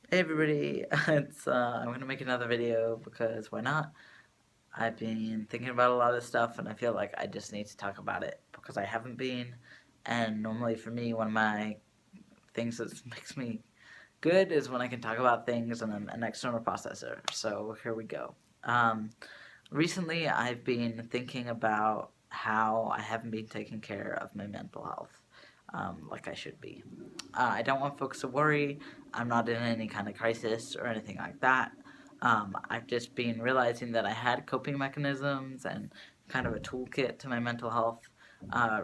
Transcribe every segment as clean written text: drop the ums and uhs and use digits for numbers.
Hey everybody, I'm gonna make another video because why not? I've been thinking about a lot of stuff and I feel like I just need to talk about it because I haven't been. And normally for me, one of my things that makes me good is when I can talk about things and I'm an external processor. So here we go. Um, Recently, I've been thinking about how I haven't been taking care of my mental health like I should be. I don't want folks to worry. I'm not in any kind of crisis or anything like that. I've just been realizing that I had coping mechanisms and kind of a toolkit to my mental health uh,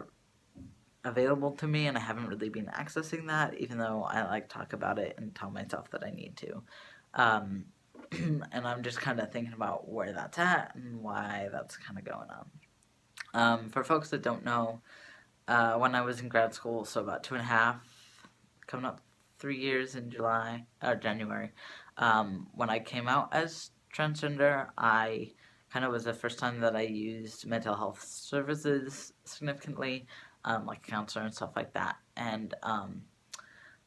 available to me, and I haven't really been accessing that, even though I like talk about it and tell myself that I need to. Um, and I'm just kind of thinking about where that's at and why that's kind of going on. For folks that don't know, when I was in grad school, so about 2.5, coming up 3 years in January, when I came out as transgender, I kind of was the first time that I used mental health services significantly, like a counselor and stuff like that. And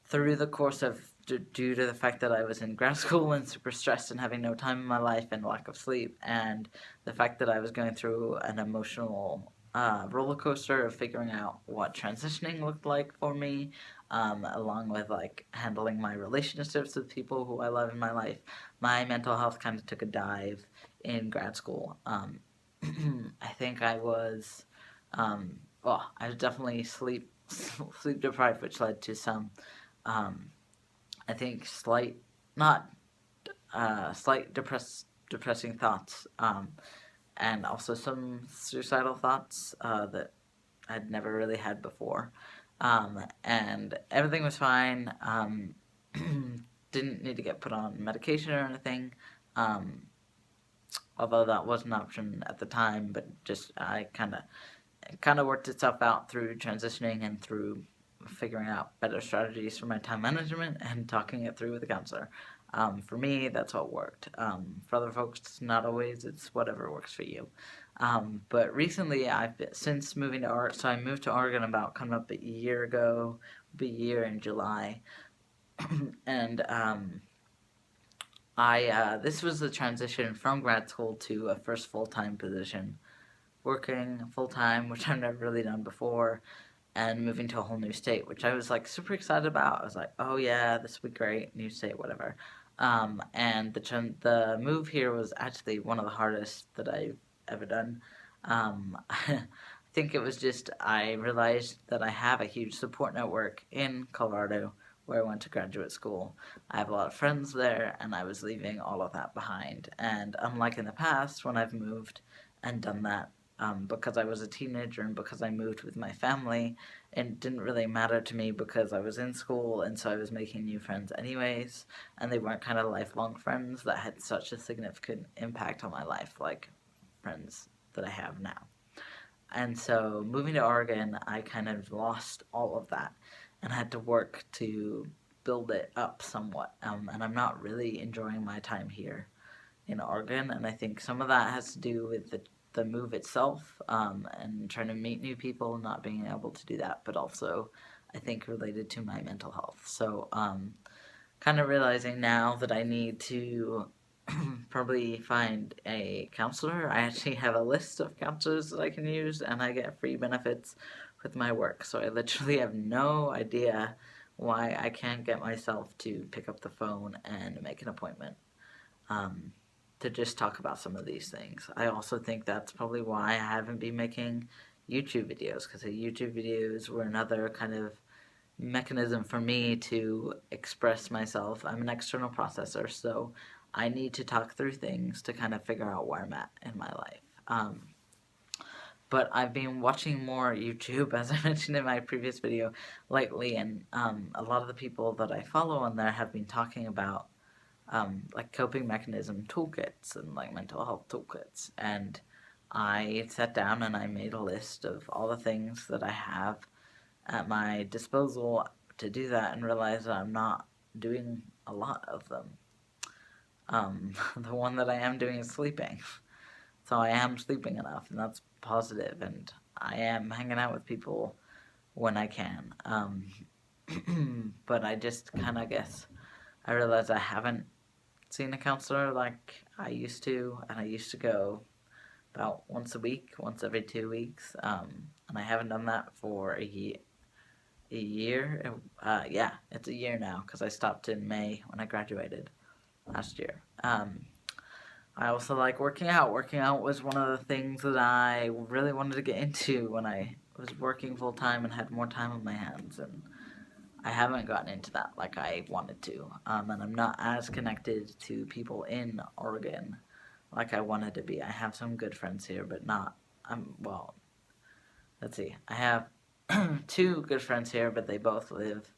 through the course of, due to the fact that I was in grad school and super stressed and having no time in my life and lack of sleep, and the fact that I was going through an emotional roller coaster of figuring out what transitioning looked like for me, along with like handling my relationships with people who I love in my life, my mental health kind of took a dive in grad school. I think I was, I was definitely sleep deprived, which led to some um, I think not slight depressing thoughts, and also some suicidal thoughts that I'd never really had before. And everything was fine. Didn't need to get put on medication or anything. Um, Although that was an option at the time, but just I kind of worked itself out through transitioning and through figuring out better strategies for my time management and talking it through with a counselor. For me, that's what worked. For other folks, not always. It's whatever works for you. But recently, since moving to Oregon, so I moved to Oregon about coming up a year ago, be a year in July, and this was the transition from grad school to a first full time position, working full time, which I've never really done before, and moving to a whole new state, which I was like super excited about. I was like, oh yeah, this would be great, new state, whatever. And the move here was actually one of the hardest that I've ever done. I think it was just I realized that I have a huge support network in Colorado where I went to graduate school. I have a lot of friends there, and I was leaving all of that behind. And unlike in the past, when I've moved and done that because I was a teenager and because I moved with my family, it didn't really matter to me because I was in school and so I was making new friends anyways, and they weren't kind of lifelong friends that had such a significant impact on my life like friends that I have now. And so moving to Oregon, I kind of lost all of that and had to work to build it up somewhat. And I'm not really enjoying my time here in Oregon, and I think some of that has to do with the move itself, and trying to meet new people, not being able to do that, but also I think related to my mental health. So, kind of realizing now that I need to probably find a counselor. I actually have a list of counselors that I can use, and I get free benefits with my work. So I literally have no idea why I can't get myself to pick up the phone and make an appointment. Um, to just talk about some of these things. I also think that's probably why I haven't been making YouTube videos, because the YouTube videos were another kind of mechanism for me to express myself. I'm an external processor, so I need to talk through things to kind of figure out where I'm at in my life. But I've been watching more YouTube, as I mentioned in my previous video, lately, and a lot of the people that I follow on there have been talking about like coping mechanism toolkits and like mental health toolkits. And I sat down and I made a list of all the things that I have at my disposal to do that and realized that I'm not doing a lot of them. The one that I am doing is sleeping. So I am sleeping enough, and that's positive, and I am hanging out with people when I can. But I just kind of guess I realized I haven't seen a counselor like I used to, and I used to go about once a week, once every 2 weeks, and I haven't done that for a year. Yeah, it's a year now because I stopped in May when I graduated last year. I also like working out. Working out was one of the things that I really wanted to get into when I was working full time and had more time on my hands, and I haven't gotten into that like I wanted to. And I'm not as connected to people in Oregon like I wanted to be. I have some good friends here, but not. Well, let's see. I have two good friends here, but they both live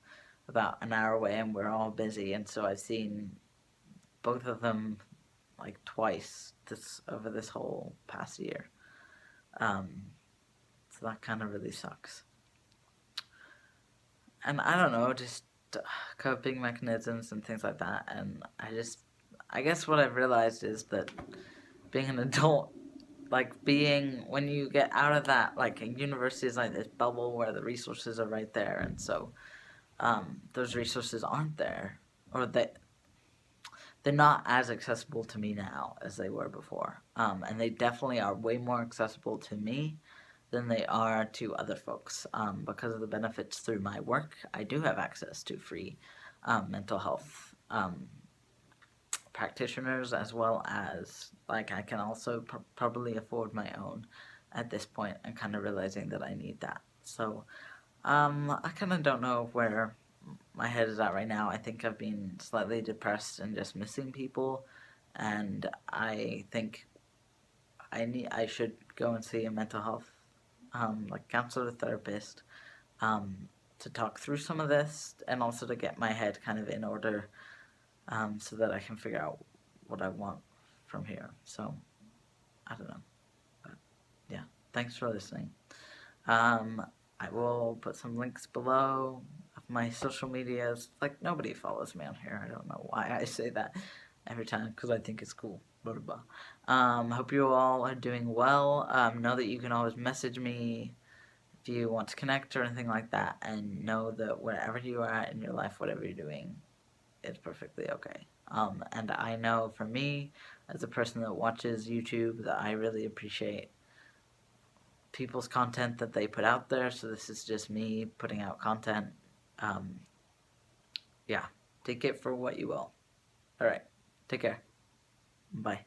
about an hour away, and we're all busy. And so I've seen both of them like twice over this whole past year. So that kind of really sucks. And I don't know, just coping mechanisms and things like that. And I guess what I've realized is that being an adult, like when you get out of that, like university is like this bubble where the resources are right there, and so those resources aren't there, or they're not as accessible to me now as they were before. And they definitely are way more accessible to me than they are to other folks. Because of the benefits through my work, I do have access to free mental health practitioners, as well as like I can also probably afford my own at this point, and kind of realizing that I need that. So I kind of don't know where my head is at right now. I think I've been slightly depressed and just missing people, and I think I should go and see a mental health like counselor, therapist, to talk through some of this, and also to get my head kind of in order, so that I can figure out what I want from here. So I don't know, but yeah, thanks for listening. I will put some links below of my social medias. Like, nobody follows me on here. I don't know why I say that every time, because I think it's cool. Blah, blah, blah. Hope you all are doing well. Know that you can always message me if you want to connect or anything like that, and know that wherever you are at in your life, whatever you're doing, it's perfectly okay. And I know for me, as a person that watches YouTube, that I really appreciate people's content that they put out there. So this is just me putting out content. Yeah, take it for what you will. All right, take care. Bye.